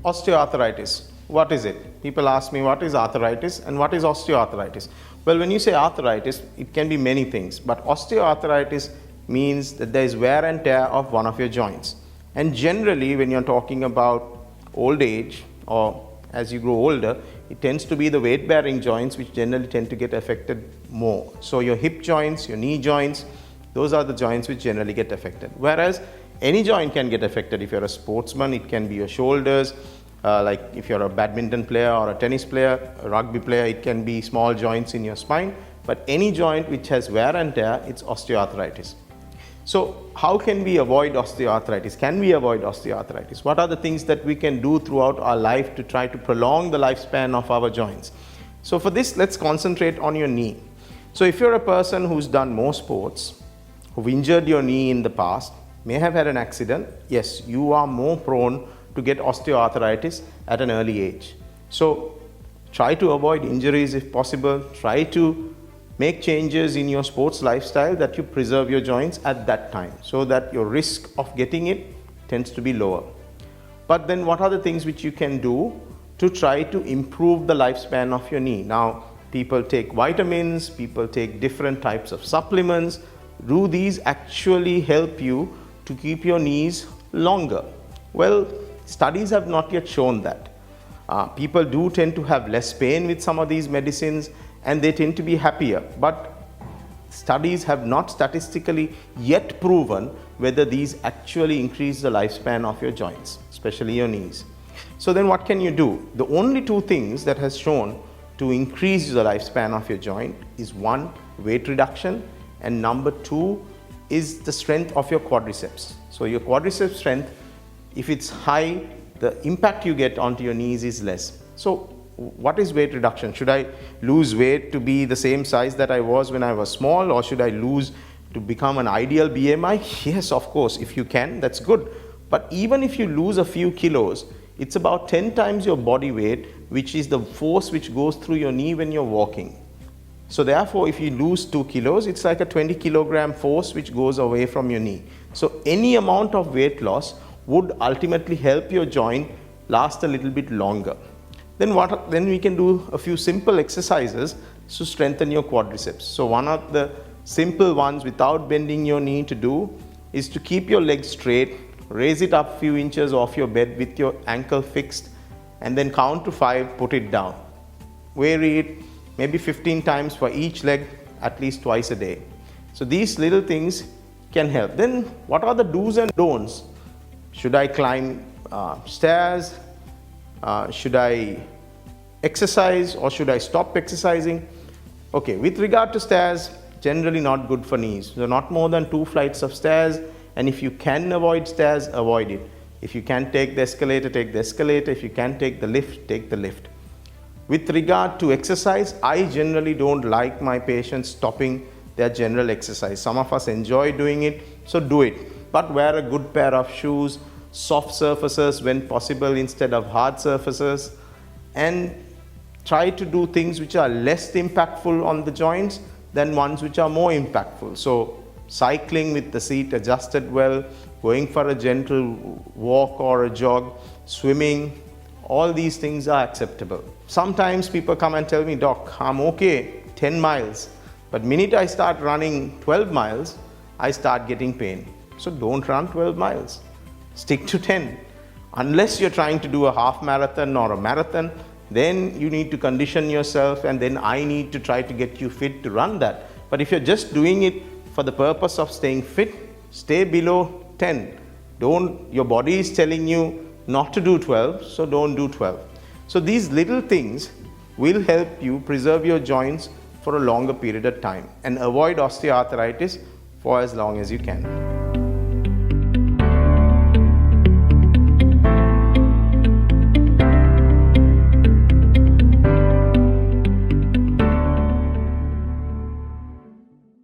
Osteoarthritis. What is it? People ask me what is arthritis and what is osteoarthritis. Well, when you say arthritis, it can be many things, but osteoarthritis means that there is wear and tear of one of your joints. And generally, when you're talking about old age or as you grow older, it tends to be the weight-bearing joints which generally tend to get affected more. So your hip joints, your knee joints, those are the joints which generally get affected. Whereas any joint can get affected. If you're a sportsman, it can be your shoulders. Like if you're a badminton player or a tennis player, a rugby player, it can be small joints in your spine. But any joint which has wear and tear, it's osteoarthritis. So how can we avoid osteoarthritis? Can we avoid osteoarthritis? What are the things that we can do throughout our life to try to prolong the lifespan of our joints? So for this, let's concentrate on your knee. So if you're a person who's done more sports, who've injured your knee in the past, may have had an accident, yes, you are more prone to get osteoarthritis at an early age. So try to avoid injuries if possible. Try to make changes in your sports lifestyle that you preserve your joints at that time so that your risk of getting it tends to be lower. But then what are the things which you can do to try to improve the lifespan of your knee? Now, people take vitamins, people take different types of supplements. Do these actually help you to keep your knees longer? Well, studies have not yet shown that. People do tend to have less pain with some of these medicines and they tend to be happier. But studies have not statistically yet proven whether these actually increase the lifespan of your joints, especially your knees. So then what can you do? The only two things that has shown to increase the lifespan of your joint is one, weight reduction, and number two is the strength of your quadriceps. So your quadriceps strength, if it's high, the impact you get onto your knees is less. So what is weight reduction? Should I lose weight to be the same size that I was when I was small, or should I lose to become an ideal BMI? Yes, of course, if you can, that's good. But even if you lose a few kilos, it's about 10 times your body weight, which is the force which goes through your knee when you're walking. So therefore, if you lose 2 kilos, it's like a 20 kilogram force which goes away from your knee. So any amount of weight loss would ultimately help your joint last a little bit longer. Then we can do a few simple exercises to strengthen your quadriceps. So one of the simple ones without bending your knee to do is to keep your legs straight, raise it up a few inches off your bed with your ankle fixed, and then count to 5, put it down. Vary it maybe 15 times for each leg, at least twice a day. So these little things can help. Then what are the do's and don'ts? Should I climb stairs? Should I exercise or should I stop exercising? Okay, with regard to stairs, generally not good for knees. So not more than 2 flights of stairs, and if you can avoid stairs, avoid it. If you can take the escalator, take the escalator. If you can take the lift, take the lift. With regard to exercise, I generally don't like my patients stopping their general exercise. Some of us enjoy doing it, so do it. But wear a good pair of shoes, soft surfaces when possible instead of hard surfaces, and try to do things which are less impactful on the joints than ones which are more impactful. So cycling with the seat adjusted well, going for a gentle walk or a jog, swimming, all these things are acceptable. Sometimes people come and tell me, "Doc, I'm okay 10 miles, but minute I start running 12 miles, I start getting pain." So don't run 12 miles. Stick to 10. Unless you're trying to do a half marathon or a marathon, then you need to condition yourself, and then I need to try to get you fit to run that. But if you're just doing it for the purpose of staying fit, stay below 10. Your body is telling you not to do 12, so don't do 12. So these little things will help you preserve your joints for a longer period of time and avoid osteoarthritis for as long as you can.